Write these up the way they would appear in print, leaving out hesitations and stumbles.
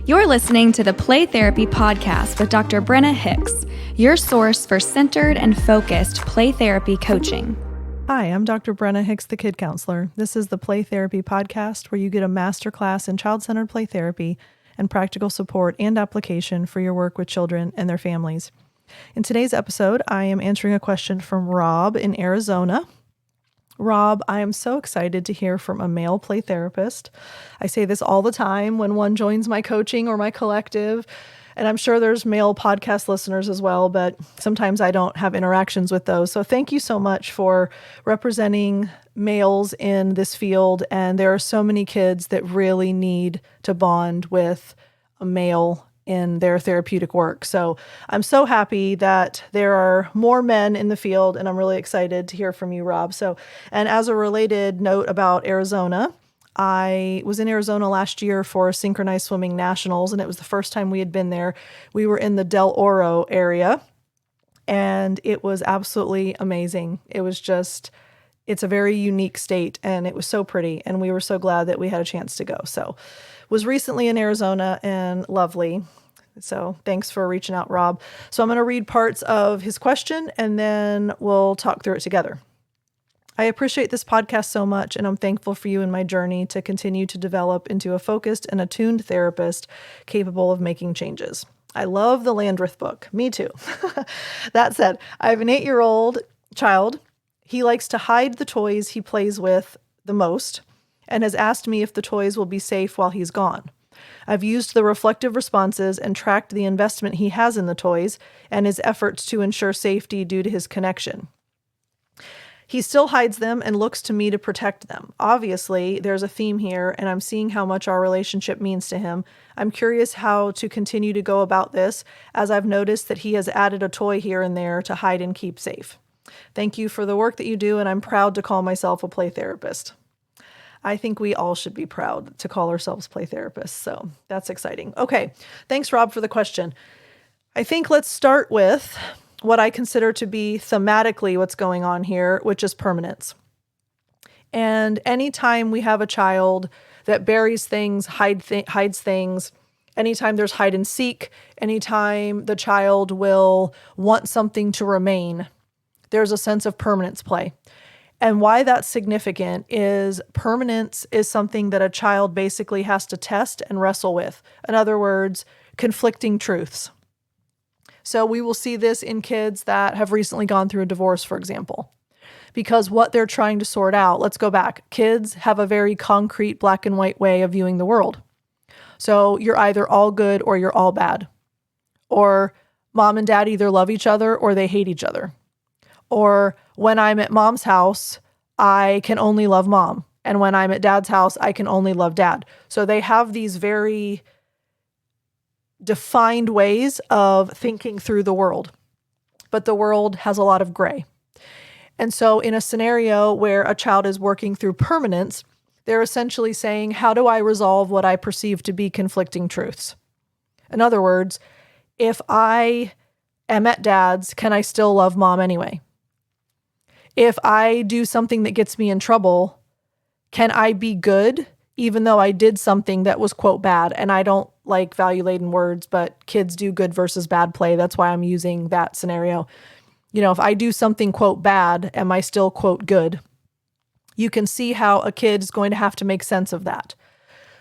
You're listening to the Play Therapy Podcast with Dr. Brenna Hicks, your source for centered and focused play therapy coaching. Hi, I'm Dr. Brenna Hicks, the Kid Counselor. This is the Play Therapy Podcast where you get a masterclass in child-centered play therapy and practical support and application for your work with children and their families. In today's episode, I am answering a question from Rob in Arizona. Rob, I am so excited to hear from a male play therapist. I say this all the time when one joins my coaching or my collective, and I'm sure there's male podcast listeners as well, but sometimes I don't have interactions with those. So thank you so much for representing males in this field, and there are so many kids that really need to bond with a male in their therapeutic work. So I'm so happy that there are more men in the field, and I'm really excited to hear from you, Rob. And as a related note about Arizona, I was in Arizona last year for Synchronized Swimming Nationals, and it was the first time we had been there. We were in the Del Oro area, and it was absolutely amazing. It's a very unique state, and it was so pretty, and we were so glad that we had a chance to go. So was recently in Arizona and lovely. So thanks for reaching out, Rob. So I'm going to read parts of his question and then we'll talk through it together. I appreciate this podcast so much, and I'm thankful for you in my journey to continue to develop into a focused and attuned therapist capable of making changes. I love the Landreth book. Me too. That said, I have an 8-year-old child. He likes to hide the toys he plays with the most, and has asked me if the toys will be safe while he's gone. I've used the reflective responses and tracked the investment he has in the toys and his efforts to ensure safety due to his connection. He still hides them and looks to me to protect them. Obviously, there's a theme here, and I'm seeing how much our relationship means to him. I'm curious how to continue to go about this, as I've noticed that he has added a toy here and there to hide and keep safe. Thank you for the work that you do, and I'm proud to call myself a play therapist. I think we all should be proud to call ourselves play therapists, so that's exciting. Okay, thanks, Rob, for the question. I think let's start with what I consider to be thematically what's going on here, which is permanence. And anytime we have a child that buries things, hides things, anytime there's hide and seek, anytime the child will want something to remain, there's a sense of permanence play. And why that's significant is permanence is something that a child basically has to test and wrestle with. In other words, conflicting truths. So we will see this in kids that have recently gone through a divorce, for example, because what they're trying to sort out, let's go back. Kids have a very concrete black and white way of viewing the world. So you're either all good or you're all bad. Or mom and dad either love each other or they hate each other. Or when I'm at mom's house, I can only love mom. And when I'm at dad's house, I can only love dad. So they have these very defined ways of thinking through the world. But the world has a lot of gray. And so in a scenario where a child is working through permanence, they're essentially saying, how do I resolve what I perceive to be conflicting truths? In other words, if I am at dad's, can I still love mom anyway? If I do something that gets me in trouble, can I be good even though I did something that was, quote, bad? And I don't like value-laden words, but kids do good versus bad play. That's why I'm using that scenario. You know, if I do something, quote, bad, am I still, quote, good? You can see how a kid is going to have to make sense of that.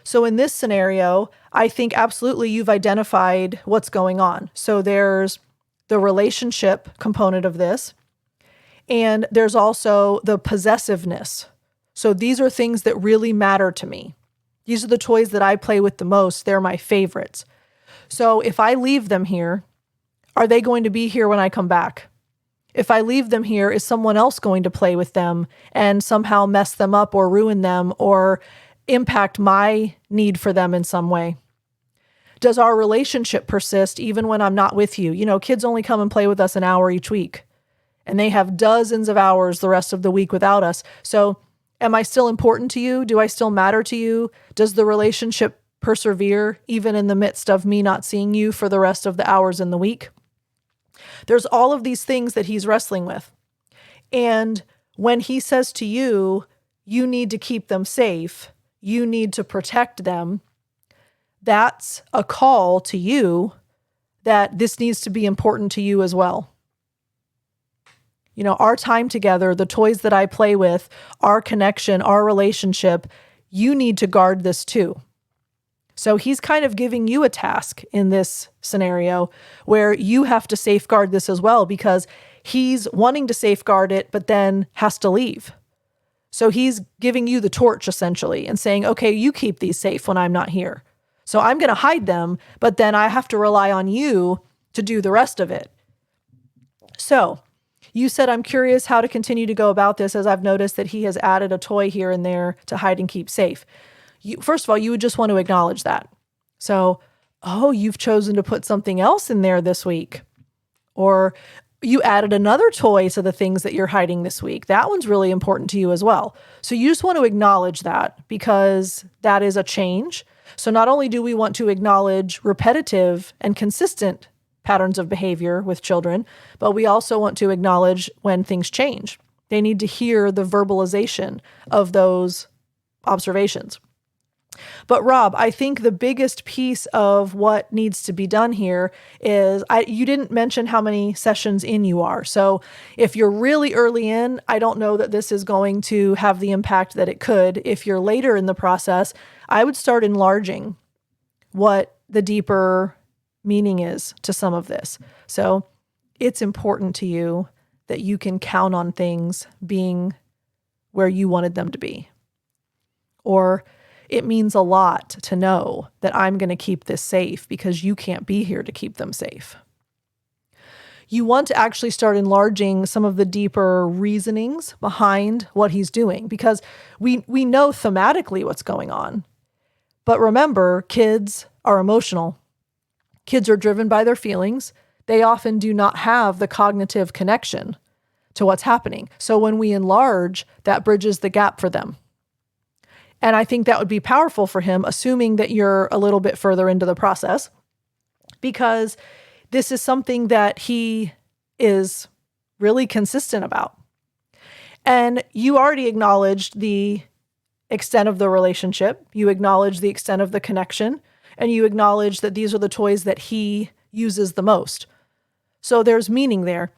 So in this scenario, I think absolutely you've identified what's going on. So there's the relationship component of this. And there's also the possessiveness. So these are things that really matter to me. These are the toys that I play with the most. They're my favorites. So if I leave them here, are they going to be here when I come back? If I leave them here, is someone else going to play with them and somehow mess them up or ruin them or impact my need for them in some way? Does our relationship persist even when I'm not with you? You know, kids only come and play with us an hour each week. And they have dozens of hours the rest of the week without us. So am I still important to you? Do I still matter to you? Does the relationship persevere even in the midst of me not seeing you for the rest of the hours in the week? There's all of these things that he's wrestling with. And when he says to you, you need to keep them safe, you need to protect them, that's a call to you that this needs to be important to you as well. Our time together, the toys that I play with, our connection, our relationship, you need to guard this too. So he's kind of giving you a task in this scenario where you have to safeguard this as well, because he's wanting to safeguard it, but then has to leave. So he's giving you the torch essentially and saying, okay, you keep these safe when I'm not here. So I'm going to hide them, but then I have to rely on you to do the rest of it. So you said, I'm curious how to continue to go about this, as I've noticed that he has added a toy here and there to hide and keep safe. First of all, you would just want to acknowledge that. So, you've chosen to put something else in there this week. Or you added another toy to the things that you're hiding this week. That one's really important to you as well. So you just want to acknowledge that, because that is a change. So not only do we want to acknowledge repetitive and consistent patterns of behavior with children, but we also want to acknowledge when things change. They need to hear the verbalization of those observations. But Rob, I think the biggest piece of what needs to be done here is, you didn't mention how many sessions in you are. So if you're really early in, I don't know that this is going to have the impact that it could. If you're later in the process, I would start enlarging what the deeper meaning is to some of this. So it's important to you that you can count on things being where you wanted them to be. Or it means a lot to know that I'm going to keep this safe because you can't be here to keep them safe. You want to actually start enlarging some of the deeper reasonings behind what he's doing, because we know thematically what's going on. But remember, kids are emotional. Kids are driven by their feelings. They often do not have the cognitive connection to what's happening. So when we enlarge, that bridges the gap for them. And I think that would be powerful for him, assuming that you're a little bit further into the process, because this is something that he is really consistent about. And you already acknowledged the extent of the relationship. You acknowledge the extent of the connection, and you acknowledge that these are the toys that he uses the most. So there's meaning there.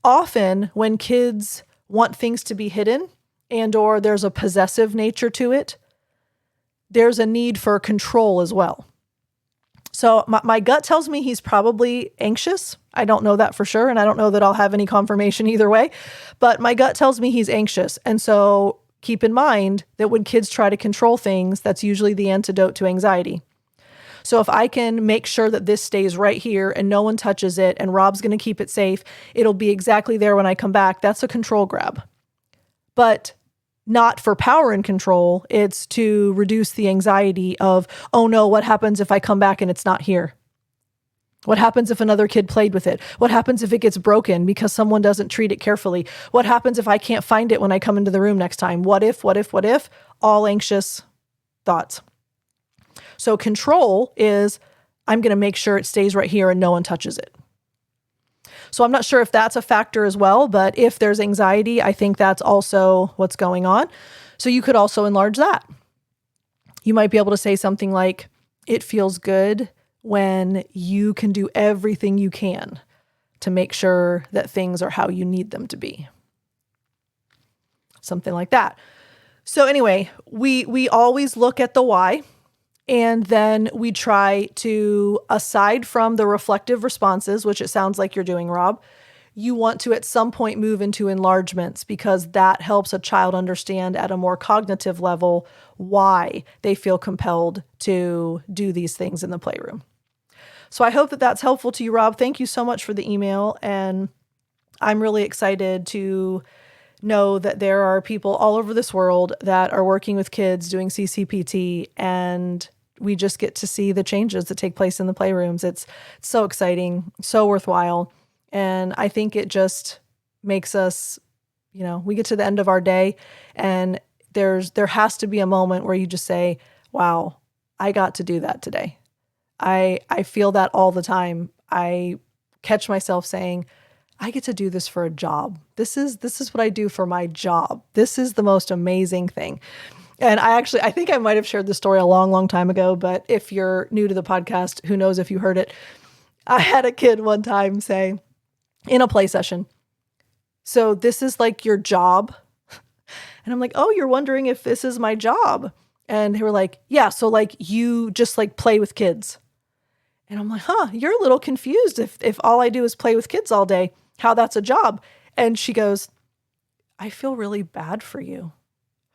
Often when kids want things to be hidden and or there's a possessive nature to it, there's a need for control as well. So my gut tells me he's probably anxious. I don't know that for sure, and I don't know that I'll have any confirmation either way, but my gut tells me he's anxious. And so keep in mind that when kids try to control things, that's usually the antidote to anxiety. So if I can make sure that this stays right here and no one touches it and Rob's going to keep it safe, it'll be exactly there when I come back. That's a control grab. But not for power and control. It's to reduce the anxiety of, oh no, what happens if I come back and it's not here? What happens if another kid played with it? What happens if it gets broken because someone doesn't treat it carefully? What happens if I can't find it when I come into the room next time? What if? All anxious thoughts. So control is, I'm going to make sure it stays right here and no one touches it. So I'm not sure if that's a factor as well, but if there's anxiety, I think that's also what's going on. So you could also enlarge that. You might be able to say something like, it feels good when you can do everything you can to make sure that things are how you need them to be. Something like that. So anyway, we always look at the why. And then we try to, aside from the reflective responses, which it sounds like you're doing, Rob, you want to at some point move into enlargements, because that helps a child understand at a more cognitive level why they feel compelled to do these things in the playroom. So I hope that that's helpful to you, Rob. Thank you so much for the email. And I'm really excited to know that there are people all over this world that are working with kids doing CCPT, and we just get to see the changes that take place in the playrooms. It's so exciting, so worthwhile. And I think it just makes us, we get to the end of our day and there has to be a moment where you just say, wow, I got to do that today. I feel that all the time. I catch myself saying, I get to do this for a job. This is what I do for my job. This is the most amazing thing. And I think I might have shared this story a long, long time ago, but if you're new to the podcast, who knows if you heard it. I had a kid one time say in a play session, so this is like your job. And I'm like, oh, you're wondering if this is my job? And they were like, yeah, so like you just like play with kids. And I'm like, you're a little confused if all I do is play with kids all day, how that's a job. And she goes, I feel really bad for you.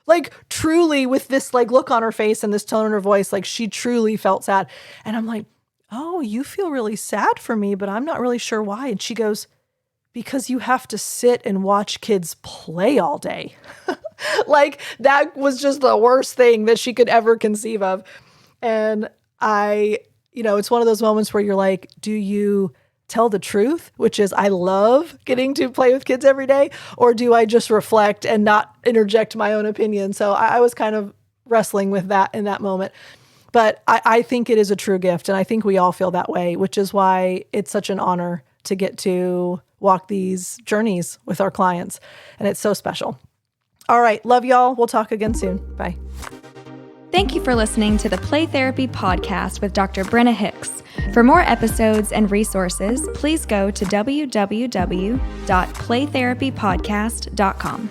Like truly with this like look on her face and this tone in her voice, like she truly felt sad. And I'm like, oh, you feel really sad for me, but I'm not really sure why. And she goes, because you have to sit and watch kids play all day. Like that was just the worst thing that she could ever conceive of. And it's one of those moments where you're like, do you tell the truth, which is I love getting to play with kids every day, or do I just reflect and not interject my own opinion? So I was kind of wrestling with that in that moment. But I think it is a true gift, and I think we all feel that way, which is why it's such an honor to get to walk these journeys with our clients. And it's so special. All right. Love y'all. We'll talk again soon. Bye. Thank you for listening to the Play Therapy Podcast with Dr. Brenna Hicks. For more episodes and resources, please go to www.playtherapypodcast.com.